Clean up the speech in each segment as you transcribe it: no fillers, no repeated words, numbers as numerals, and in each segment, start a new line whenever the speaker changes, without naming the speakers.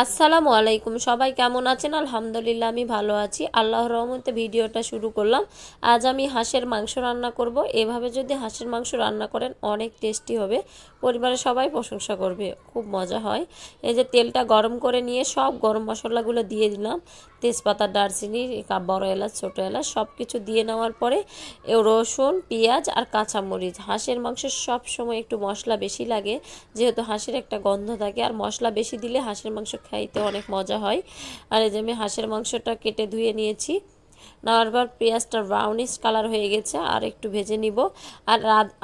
আসসালামু আলাইকুম, সবাই কেমন আছেন? আলহামদুলিল্লাহ আমি ভালো আছি। আল্লাহর রহমতে ভিডিওটা শুরু করলাম। আজ আমি হাঁসের মাংস রান্না করব। এভাবে যদি হাঁসের মাংস রান্না করেন অনেক টেস্টি হবে, পরিবারের সবাই প্রশংসা করবে, খুব মজা হয়। এই যে তেলটা গরম করে নিয়ে সব গরম মশলাগুলো দিয়ে দিলাম, তেজপাতা, দারচিনি, বড় এলাচ, ছোটো এলাচ সব কিছু দিয়ে নেওয়ার পরে রসুন, পেঁয়াজ আর কাঁচামরিচ। হাঁসের মাংস সব সময় একটু মশলা বেশি লাগে, যেহেতু হাঁসের একটা গন্ধ থাকে, আর মশলা বেশি দিলে হাঁসের মাংস খাইতে অনেক মজা হয়। আর এই যে আমি হাঁসের মাংসটা কেটে ধুয়ে নিয়েছি, নেওয়ার পর পেঁয়াজটা ব্রাউনিশ কালার হয়ে গেছে, আর একটু ভেজে নিব। আর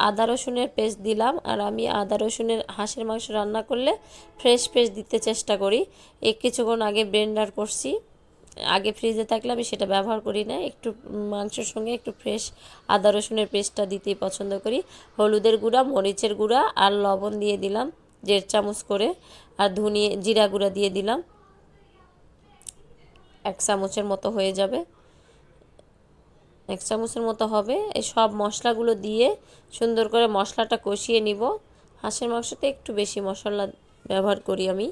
আদা রসুনের পেস্ট দিলাম। আর আমি আদা রসুনের হাঁসের মাংস রান্না করলে ফ্রেশ পেস্ট দিতে চেষ্টা করি। কিছুক্ষণ আগে ব্লেন্ডার করছি, আগে ফ্রিজে থাকলে আমি সেটা ব্যবহার করি না। একটু মাংসের সঙ্গে একটু ফ্রেশ আদা রসুনের পেস্টটা দিতেই পছন্দ করি। হলুদের গুঁড়া, মরিচের গুঁড়া আর লবণ দিয়ে দিলাম 1.5 চামচ করে। আর জিরা গুঁড়া দিয়ে দিলাম 1 চামচের মতো হয়ে যাবে, 1 চামচের মতো হবে। এই সব মশলাগুলো দিয়ে সুন্দর করে মশলাটা কষিয়ে নিব। হাঁসের মাংসতে একটু বেশি মশলা ব্যবহার করি আমি।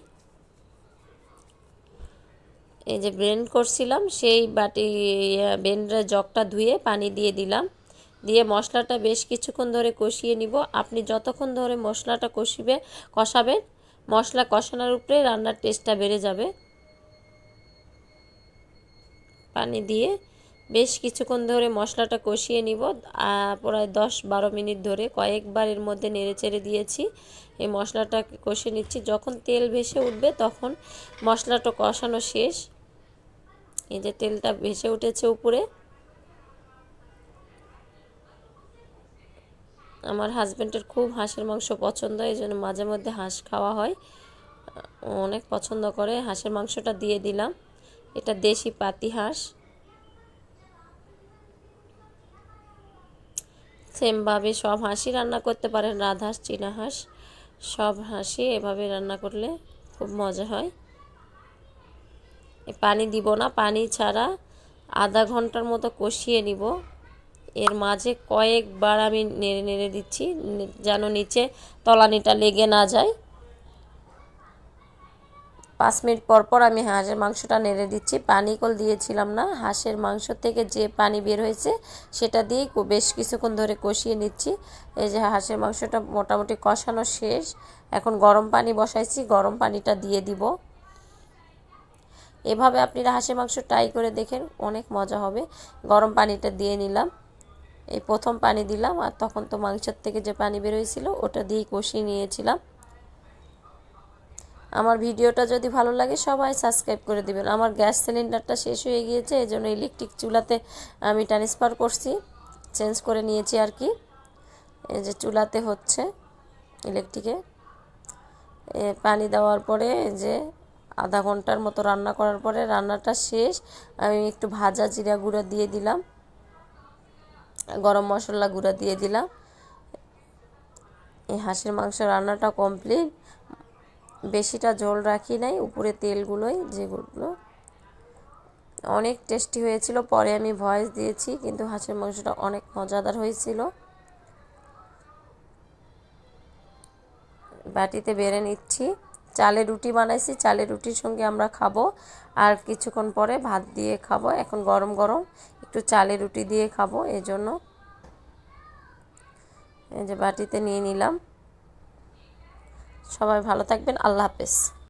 এই যে ব্লেন্ড করছিলাম সেই ব্লেন্ডারের জগটা ধুয়ে পানি দিয়ে দিলাম, দিয়ে মশলাটা বেশ কিছুক্ষণ ধরে কষিয়ে নিব। আপনি যতক্ষণ ধরে মশলাটা কষাবেন, মশলা কষানোর উপরে রান্নার টেস্টটা বেড়ে যাবে। পানি দিয়ে বেশ কিছুক্ষণ ধরে মশলাটা কষিয়ে নিব, প্রায় 10-12 মিনিট ধরে কয়েকবার এর মধ্যে নেড়ে চেড়ে দিয়েছি। এই মশলাটা কষে নিচ্ছি, যখন তেল ভেসে উঠবে তখন মশলাটা কষানো শেষ। এই যে তেলটা ভেসে উঠেছে উপরে। আমার হাজব্যান্ডের খুব হাঁসের মাংস পছন্দ, এই জন্য মাঝে মধ্যে হাঁস খাওয়া হয়, অনেক পছন্দ করে। হাঁসের মাংসটা দিয়ে দিলাম, এটা দেশি পাতি হাঁস। সেমভাবে সব হাঁসই রান্না করতে পারেন, রাজহাঁস, চীনা হাঁস, সব হাঁসই এভাবে রান্না করলে খুব মজা হয়। পানি দিব না, পানি ছাড়া আধা ঘন্টার মতো কষিয়ে নিব। এর মাঝে কয়েকবার আমি নেড়ে নেড়ে দিচ্ছি, যেন নিচে তলানিটা লেগে না যায়। 5 মিনিট পর পর আমি হাঁসের মাংসটা নেড়ে দিচ্ছি। পানি কল দিয়েছিলাম না, হাঁসের মাংস থেকে যে পানি বের হয়েছে সেটা দিয়েই বেশ কিছুক্ষণ ধরে কষিয়ে নিচ্ছি। এই যে হাঁসের মাংসটা মোটামুটি কষানো শেষ। এখন গরম পানি বসাইছি, গরম পানিটা দিয়ে দিব। এভাবে আপনারা হাঁসের মাংস ট্রাই করে দেখেন, অনেক মজা হবে। গরম পানিটা দিয়ে নিলাম, এই প্রথম পানি দিলাম, আর তখন তো মাংসের থেকে যে পানি বের হয়েছিল ওটা দিয়েই কষিয়ে নিয়েছিলাম। আমার ভিডিওটা যদি ভালো লাগে সবাই সাবস্ক্রাইব করে দিবেন। আমার গ্যাস সিলিন্ডারটা শেষ হয়ে গিয়েছে, এই জন্য ইলেকট্রিক চুলাতে আমি ট্রান্সফার করছি, চেঞ্জ করে নিয়েছি আর কি। এই যে চুলাতে হচ্ছে ইলেকট্রিকে। পানি দেওয়ার পরে যে আধা ঘন্টার মতো রান্না করার পরে রান্নাটা শেষ। আমি একটু ভাজা জিরা গুঁড়া দিয়ে দিলাম, গরম মশলা গুঁড়া দিয়ে দিলাম। এই হাঁসের মাংস রান্নাটা কমপ্লিট। বেশিটা ঝোল রাখি নাই, উপরে তেলগুলোই যেগুলো অনেক টেস্টি হয়েছিল। পরে আমি ভয়েস দিয়েছি, কিন্তু হাঁসের মাংসটা অনেক মজাদার হয়েছিল। বাটিতে বেড়ে নিচ্ছি। চালের রুটি বানাইছি, চালের রুটির সঙ্গে আমরা খাবো, আর কিছুক্ষণ পরে ভাত দিয়ে খাবো। এখন গরম গরম একটু চালের রুটি দিয়ে খাবো, এই জন্য এই যে বাটিতে নিয়ে নিলাম। সবাই ভালো থাকবেন, আল্লাহ হাফেজ।